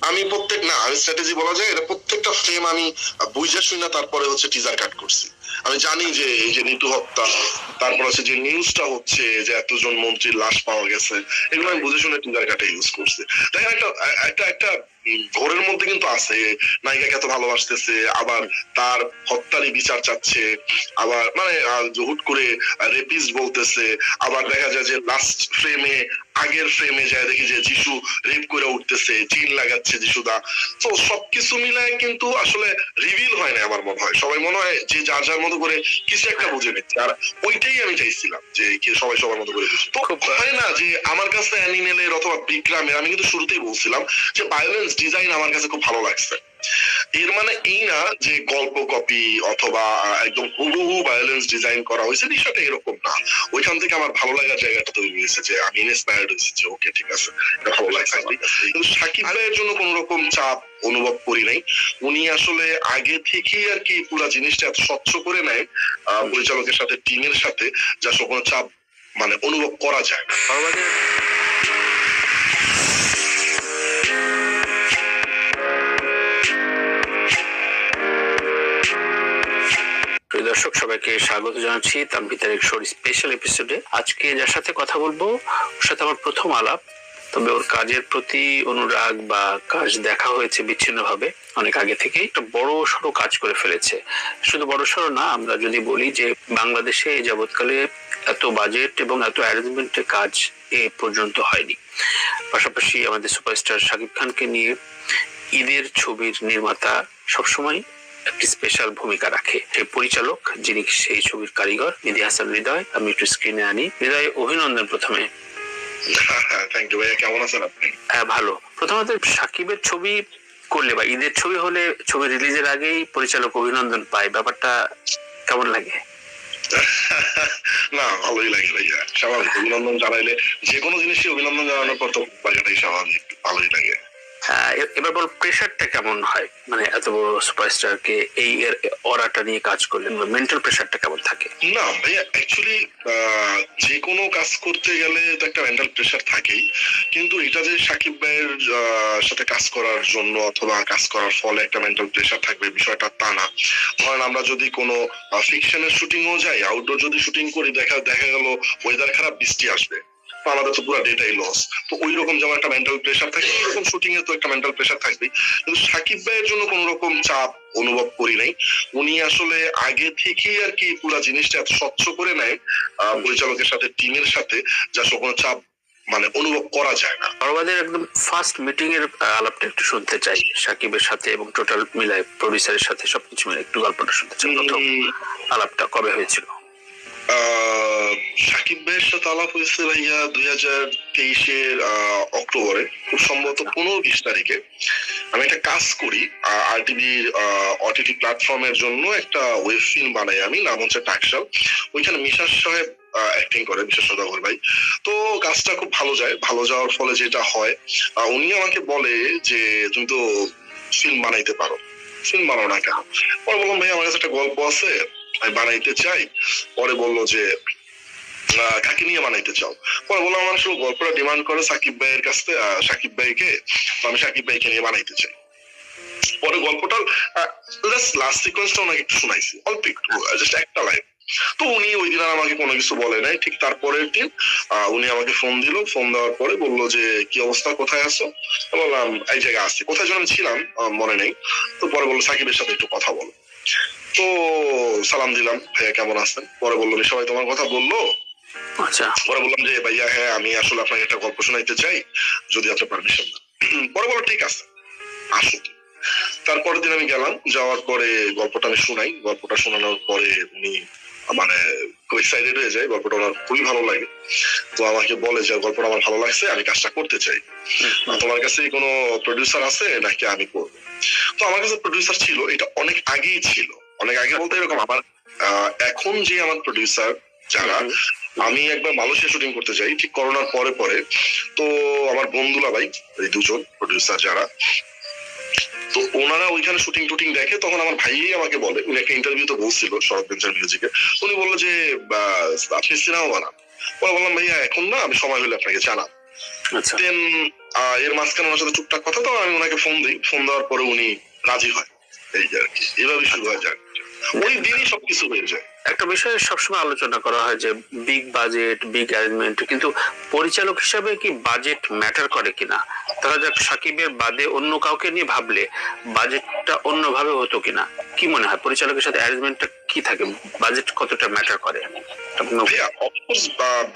আমি আমি স্ট্র্যাটেজি বলা যায়, এটা প্রত্যেকটা ফ্রেম আমি বুঝা শুই না, তারপরে হচ্ছে টিজার কাট করছি। আমি জানি যে এই যে নিতু হত্যা, তারপর হচ্ছে যে নিউজটা হচ্ছে যে এতজন মন্ত্রীর লাশ পাওয়া গেছে, এগুলো আমি বুঝে শুনে টিজার কাটে ইউজ করছি। দেখেন একটা একটা একটা ঘোরের মধ্যে কিন্তু আছে, নায়িকাকে এত ভালোবাসতেছে, আবার তার হত্যারই বিচার চাচ্ছে, আবার মানে হুট করে রেপিস্ট বলতেছে, আবার দেখা যায় যে লাস্ট ফ্রেমে আগের ফ্রেমে যায় দেখি যে যিশু রেপ করে উঠতেছে, চিন লাগাচ্ছে যিশুদা। তো সবকিছু মিলায় কিন্তু আসলে রিভিল হয় না আমার মনে হয়, সবাই মনে হয় যে যার যার মতো করে কিছু একটা বুঝে নিচ্ছে, আর ওইটাই আমি চাইছিলাম যে সবাই সবার মতো করে বুঝে। তো হয় না যে আমার কাছে অ্যানিমেলের অথবা বিক্রামের, আমি কিন্তু শুরুতেই বলছিলাম যে ভায়োলেন্স ডিজাইন আমার কাছে খুব ভালো লাগছে। এর মানে এই না যে গল্প কপি অথবা একদম হুবহু ভায়োলেন্স ডিজাইন করা হয়েছে, বিষয়টা এরকম না। ওইখান থেকে আমার ভালো লাগার জায়গাটা তৈরি হয়েছে যে আমি ইন্সপায়ার্ড হয়েছি যে ওকে ঠিক আছে, এটা ভালো লাগছে। কিন্তু সাকিব ভাইয়ের জন্য কোন রকম চাপ অনুভব করি নাই। উনি আসলে আগে থেকেই আর কি পুরো জিনিসটা এত স্বচ্ছ করে নেয় পরিচালকের সাথে, টিমের সাথে, যা কোনো চাপ মানে অনুভব করা যায় না। দর্শক সবাইকে স্বাগত জানাচ্ছি তানভীর এক শোর স্পেশাল এপিসোডে। আজকে যার সাথে কথা বলবো ওর সাথে আমার প্রথম আলাপ, তবে ওর কাজের প্রতি অনুরাগ বা কাজ দেখা হয়েছে বিচ্ছিন্ন ভাবে অনেক আগে থেকে। একটা বড় সড়ো কাজ করে ফেলেছে, শুধু বড় সড়ো না, আমরা যদি বলি যে বাংলাদেশে যাবৎকালে এত বাজেট এবং এত অ্যারেঞ্জমেন্টের কাজ এ পর্যন্ত হয়নি। পাশাপাশি আমাদের সুপারস্টার শাকিব খানকে নিয়ে ঈদের ছবির নির্মাতা সবসময় একটি স্পেশাল ভূমিকা রাখে। সেই পরিচালক যিনি সেই ছবির কারিগর মেহেদী হাসান হৃদয়, আমি একটু স্ক্রিনে আনি। হৃদয়, অভিনন্দন প্রথমে। থ্যাংক ইউ ভাইয়া, কেমন আছেন আপনি? হ্যাঁ ভালো। প্রথমত শাকিবের ছবি করলে বা ঈদের ছবি হলে ছবি রিলিজের আগেই পরিচালক অভিনন্দন পায়, ব্যাপারটা কেমন লাগে? না, ভালোই লাগে ভাইয়া, স্বাভাবিক। অভিনন্দন জানাইলে যে কোনো জিনিসই অভিনন্দন জানানোর পর তো লাগাটাই স্বাভাবিক, ভালোই লাগে। এবার বল, প্রেশারটা কেমন হয়, মানে এত বড় সুপারস্টারকে এই অরাটা নিয়ে কাজ করলেন, মেন্টাল প্রেশারটা কেমন থাকে? না ভাইয়া, অ্যাকচুয়ালি যে কোনো কাজ করতে গেলে তো একটা মেন্টাল প্রেশার থাকেই, কিন্তু এটা যে সাকিব ভাইয়ের সাথে কাজ করার জন্য অথবা কাজ করার ফলে একটা মেন্টাল প্রেশার থাকবে বিষয়টা তা না। ধরেন আমরা যদি কোনো ফিকশনের শুটিংও যাই, আউটডোর যদি শুটিং করি, দেখা গেল ওয়েদার খারাপ, বৃষ্টি আসবে, আমাদের তো পুরো ডেটাই লস। তো ওই রকম যেমন একটা মেন্টাল প্রেশার থাকে, এরকম শুটিং এ তো একটা মেন্টাল প্রেশার থাকবেই। কিন্তু সাকিব ভাইয়ের জন্য কোন রকম চাপ অনুভব করি নাই। উনি আসলে আগে থেকেই আর কি পুরো জিনিসটা এত স্বচ্ছ করে নেয় পরিচালকের সাথে, টিমের সাথে, যা কোনো চাপ মানে অনুভব করা যায় না। আমাদের একদম ফার্স্ট মিটিং এর আলাপটা একটু শুনতে চাই সাকিবের সাথে, এবং টোটাল মিলায় প্রডিউসারের সাথে সবকিছু মিলে একটু গল্পটা শুনতে চাই। প্রথম আলাপটা কবে হয়েছিল? সাকিব ভাইয়ের সাথে আলাপ হয়েছে ভাইয়া 2023-এর অক্টোবরে, খুব সম্ভবত 15-20 তারিখে। আমি একটা কাজ করি আরটিভির ওটিটি প্ল্যাটফর্মের জন্য, একটা ওয়েব ফিল্ম বানাই আমি, নাম হচ্ছে টাকশাল। ওইখানে মিশাস সাহেব অ্যাক্টিং করে, মিশাস সদাগর ভাই। তো কাজটা খুব ভালো যায়, ভালো যাওয়ার ফলে যেটা হয়, উনি আমাকে বলে যে তুমি তো ফিল্ম বানাইতে পারো, ফিল্ম বানাও না কেন? পরে বললাম ভাই আমার কাছে একটা গল্প আছে, আমি বানাইতে চাই। পরে বললো যে কাকে নিয়ে বানাইতে চাও? পরে বললাম আমার আসলে গল্পটা ডিমান্ড করে সাকিব ভাইয়ের কাছে, সাকিব ভাইকে, তো আমি সাকিব ভাইকে নিয়ে বানাইতে চাই। পরে গল্পটার লাস্ট সিকোয়েন্সটা ওনাকে একটু শোনাইছি, অল্প একটু, জাস্ট একটা লাইন। তো উনি ওই দিন আর আমাকে কোনো কিছু বলে নাই। ঠিক তারপরের দিন উনি আমাকে ফোন দিল, ফোন দেওয়ার পরে বললো যে কি অবস্থা, কোথায় আছো? বললাম এই জায়গায় আসছি। কোথায় যেন ছিলাম মনে নেই। তো পরে বললো সাকিবের সাথে একটু কথা বলো। তো সালাম দিলাম, ভাইয়া কেমন আছেন? পরে বললো সবাই তোমার কথা বললো। আচ্ছা। পরে বললাম যে ভাইয়া হ্যাঁ, আমি আসলে আপনাকে একটা গল্প শোনাইতে চাই, যদি আপনি পারমিশন দেন। পরে বললো ঠিক আছে, আসো। তারপরের দিন আমি গেলাম, যাওয়ার পরে গল্পটা আমি শোনাই। গল্পটা শোনানোর পরে উনি মানে খুব এক্সাইটেড হয়ে যায়, গল্পটা ওনার খুবই ভালো লাগে। তো আমাকে বলে যে গল্পটা আমার ভালো লাগছে, আমি কাজটা করতে চাই, তোমার কাছে কোনো প্রডিউসার আছে নাকি আমি করবো? তো আমার কাছে প্রডিউসার ছিল, এটা অনেক আগেই ছিল, অনেক আগে বলতে এরকম আমার এখন যে আমার প্রডিউসার যারা, আমি একবার মালয়েশিয়া শুটিং করতে যাই ঠিক করোনার পরে পরে। তো আমার বন্ধুলা ভাই, এই দুজন প্রডিউসার যারা, তো ওনারা ওইখানে শুটিং টুটিং দেখে, তখন আমার ভাই আমাকে বলে, উনি একটা ইন্টারভিউতে বলছিল শরৎ বেঞ্চার মিউজিকে, উনি বললো যে আপনি সিনেমা বানান। পরে বললাম ভাইয়া এখন না, আমি সময় হলে আপনাকে জানাবো। আচ্ছা দেন এর মাঝখানে ওনার সাথে টুকটাক কথা, তো আমি ওনাকে ফোন দিই, ফোন দেওয়ার পরে উনি রাজি হয়, এই যে আর কি, এভাবে শুরু হয় যাক, ওই দিনই সবকিছু হয়ে যায়। একটা বিষয়ে সবসময় আলোচনা করা হয় যে বিগ বাজেট, বিগ অ্যারেঞ্জমেন্ট, কিন্তু পরিচালক হিসাবে কি বাজেট ম্যাটার করে কিনা? ধরা যাক সাকিবের বাদে অন্য কাউকে নিয়ে ভাবলে বাজেটটা অন্যভাবে হতো কিনা, কি মনে হয় পরিচালকের সাথে অ্যারেঞ্জমেন্টটা কি থাকে, বাজেট কতটা ম্যাটার করে? ভাইয়া অফকোর্স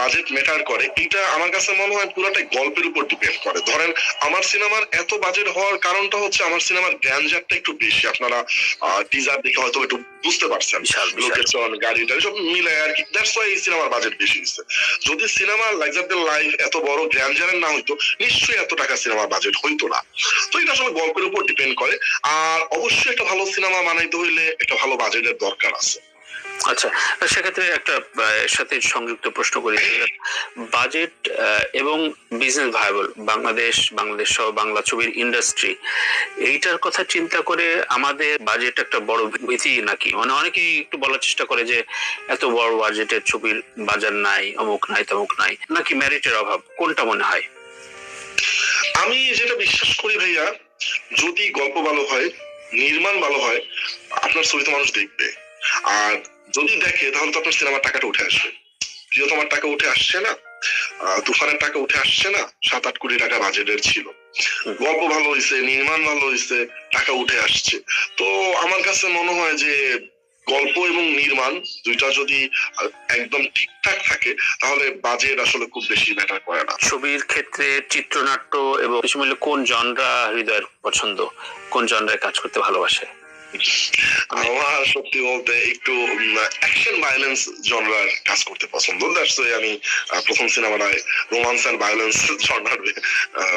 বাজেট ম্যাটার করে, এটা আমার কাছে মনে হয় পুরোটাই গল্পের উপর ডিপেন্ড করে। ধরেন আমার সিনেমার এত বাজেট হওয়ার কারণটা হচ্ছে আমার সিনেমার গ্র্যান্ডারটা একটু বেশি, আপনারা টিজার দেখে হয়তো একটু বুঝতে পারছেন, লোকেশন, গাড়ি টাড়ি সব মিলে আর কি, দ্যাটস ওয়াই এই সিনেমার বাজেট বেশি হচ্ছে। যদি সিনেমা লাইজার দ্য লাইফ এত বড় গ্র্যান্ডারের না হইতো, নিশ্চয়ই এত টাকা সিনেমার বাজেট হইতো না। তো এটা আসলে গল্পের উপর ডিপেন্ড করে, আর অবশ্যই একটা ভালো সিনেমা বানাইতে হইলে একটা ভালো বাজেটের দরকার আছে। আচ্ছা, সেক্ষেত্রে একটা এর সাথে সংযুক্ত প্রশ্ন করি, বাজেট এবং বিজনেস ভায়াবল, বাংলাদেশ সহ বাংলা ছবির ইন্ডাস্ট্রি, এইটার কথা চিন্তা করে আমাদের বাজেট একটা বড় ভীতি নাকি? মানে অনেকেই একটু বলার চেষ্টা করে যে এত বড় বাজেটের ছবির বাজার নাই, অমুক নাই তমুক নাই, নাকি মেরিটের অভাব, কোনটা মনে হয়? আমি যেটা বিশ্বাস করি ভাইয়া, যদি গল্প ভালো হয়, নির্মাণ ভালো হয়, আপনার ছবি তো মানুষ দেখবে, আর যদি দেখে তাহলে তো আপনার সিনেমার টাকাটা উঠে আসবে। প্রিয়তমার টাকা উঠে আসছে না, তুফানের টাকা উঠে আসছে না, 7-8 কোটি টাকা বাজেটের ছিল, গল্প ভালো হয়েছে, নির্মাণ ভালো হয়েছে, টাকা উঠে আসছে। তো আমার কাছে মনে হয় যে গল্প এবং নির্মাণ দুইটা যদি একদম ঠিকঠাক থাকে, তাহলে বাজেট আসলে খুব বেশি ম্যাটার করে না। ছবির ক্ষেত্রে চিত্রনাট্য এবং কিছু মিলে কোন জনরা হৃদয়ের পছন্দ, কোন জনরায় কাজ করতে ভালোবাসে? আমার সত্যি বলতে একটু অ্যাকশন ভায়োলেন্স জনরার কাজ করতে পছন্দ, দ্যাটস ওয়াই আমি প্রথম সিনেমাটায় রোমান্স এন্ড ভায়োলেন্স জনরার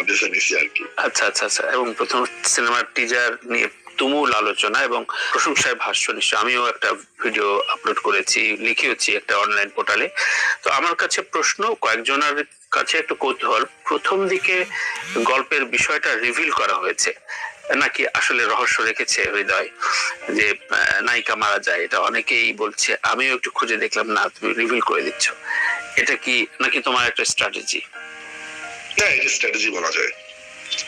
বেছে নিয়েছি আর কি। আচ্ছা আচ্ছা আচ্ছা, এবং প্রথম সিনেমার টিজার নিয়ে তুমুল আলোচনা এবং প্রশংসায় ভাষ্য, নিশ্চয় আমিও একটা ভিডিও আপলোড করেছি, লিখেওছি একটা অনলাইন পোর্টালে। তো আমার কাছে প্রশ্ন, কয়েকজনের কাছে একটু কৌতূহল, প্রথম দিকে গল্পের বিষয়টা রিভিল করা হয়েছে নাকি আসলে রহস্য রেখেছে হৃদয়, যে নায়িকা মারা যায়, এটা অনেকেই বলছে, আমিও একটু খুঁজে দেখলাম, না তুমি রিভিল করে দিচ্ছ, এটা কি নাকি তোমার একটা স্ট্র্যাটেজি? না, এটা স্ট্র্যাটেজি বলা যায়।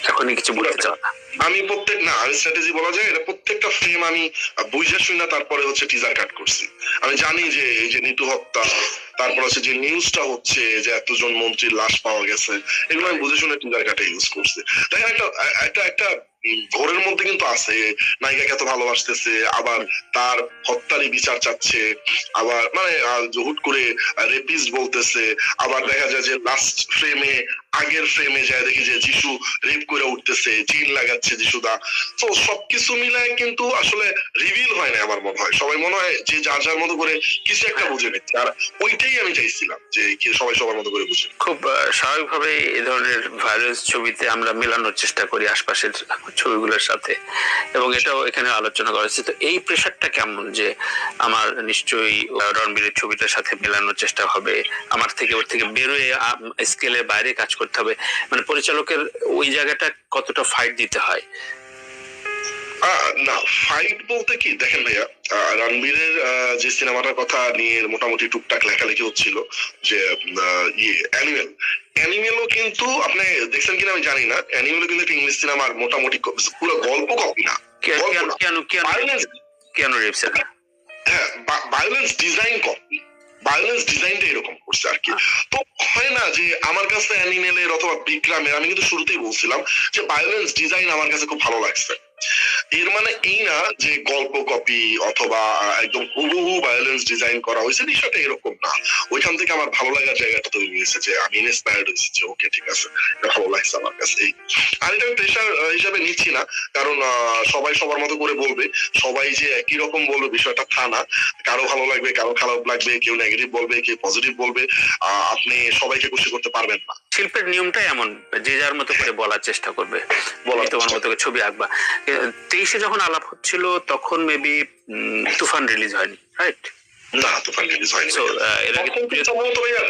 এখনই কিছু বলতে চাও না? আমি স্ট্র্যাটেজি বলা যায়, এটা প্রত্যেকটা ফ্রেম আমি বুঝে শুই না, তারপরে হচ্ছে টিজার কাট করছি। আমি জানি যে এই যে নিতু হত্যা, তারপর হচ্ছে যে নিউজটা হচ্ছে যে এতজন মন্ত্রীর লাশ পাওয়া গেছে, এগুলো আমি বুঝে শুনে টিজার কাটে ইউজ করছি। তাই একটা একটা একটা ঘোরের মধ্যে কিন্তু আছে, নায়িকাকে এত ভালোবাসতেছে, আবার তার হত্যারই বিচার চাচ্ছে, আবার মানে হুট করে রেপিস্ট বলতেছে, আবার দেখা যায় যে লাস্ট ফ্রেমে, আগের ফ্রেমে যায় দেখি যে যিশু রেপ করে উঠতেছে, জিন লাগাচ্ছে যিশুদা। তো সবকিছু মিলায় কিন্তু আসলে রিভিল হয় না আমার মনে হয়, সবাই মনে হয় যে যার যার মতো করে কিছু একটা বুঝে নিচ্ছে, আর ওইটাই আমি চাইছিলাম যে সবাই সবার মতো করে বুঝে। খুব স্বাভাবিকভাবে এই ধরনের ভায়োলেন্স ছবিতে আমরা মেলানোর চেষ্টা করি আশপাশের ছবিগুলোর সাথে, এবং এটাও এখানে আলোচনা করা হয়েছে। তো এই প্রেশারটা কেমন, যে আমার নিশ্চয়ই রণবীরের ছবিটার সাথে মেলানোর চেষ্টা হবে, আমার থেকে ওর থেকে বেরোয় স্কেলের বাইরে কাজ করতে হবে, মানে পরিচালকের ওই জায়গাটা কতটা ফাইট দিতে হয়? না, ফাইট বলতে কি, দেখেন ভাইয়া, রণবীরের যে সিনেমাটার কথা নিয়ে মোটামুটি টুকটাক লেখালেখি হচ্ছিল, যে অ্যানিমেলও কিন্তু আপনি দেখছেন কিনা আমি জানি না, অ্যানিমেলও কিন্তু একটা ইংলিশ সিনেমার মোটামুটি পুরো গল্প কপি না, কেন রিভসের? হ্যাঁ, ভায়োলেন্স ডিজাইন কপি, ভায়োলেন্স ডিজাইনটা এরকম করছে আর কি। তো হয় না যে আমার কাছে অ্যানিমেলের অথবা বিক্রামের, আমি কিন্তু শুরুতেই বলছিলাম যে ভায়োলেন্স ডিজাইন আমার কাছে খুব ভালো লাগছে। এর মানে এই না যে গল্প কপি অথবা একদম হুবহু ভায়োলেন্স ডিজাইন করা হয়েছে, বিষয়টা এরকম না। ওইখান থেকে আমার ভালো লাগার জায়গাটা তৈরি হয়েছে, যে আমি ইন্সপায়ার্ড হয়েছি যে ওকে ঠিক আছে, এটা ভালো লাগছে আমার কাছে। আর এটা আমি প্রেশার হিসাবে নিচ্ছি না, কারণ সবাই সবার মতো করে বলবে, সবাই যে একই রকম বলবে বিষয়টা তা না, কারো ভালো লাগবে, কারো খারাপ লাগবে, কেউ নেগেটিভ বলবে, কেউ পজিটিভ বলবে, আপনি সবাইকে খুশি করতে পারবেন না। শিল্পের নিয়মটাই এমন, যে যার মতো করে বলার চেষ্টা করবে, তোমার মতো করে ছবি আঁকবা। 23-এ যখন আলাপ হচ্ছিল তখন মেবি তুফান রিলিজ হয়নি, রাইট? না, তুফান রিলিজ হয়নি। এর আগে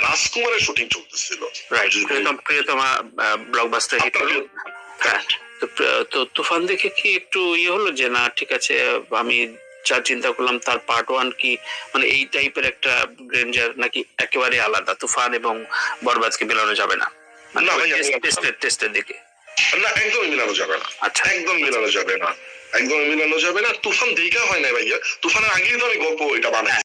রাজকুমারের শুটিং চলতেছিল, রাইট, প্রিয়তমা ব্লকবাস্টার হিট হলো। হ্যাঁ, তো তুফান দেখে কি একটু ইয়ে হলো যে না ঠিক আছে, আমি যা চিন্তা করলাম তার পার্ট 1 কি মানে এই টাইপের একটা গ্রেঞ্জার, নাকি একেবারে আলাদা, তুফান এবং বরবাদকে মেলানো যাবে না? মানে না ভাইয়া, টেস্টের দিকে? না, একদমই মিলানো যাবে না। আচ্ছা, একদম মিলানো যাবে না, একদমই মিলানো যাবে না। তুফান দেখা হয় না ভাইয়া, তুফানের আগেই তো আমি গল্প এটা বানাই।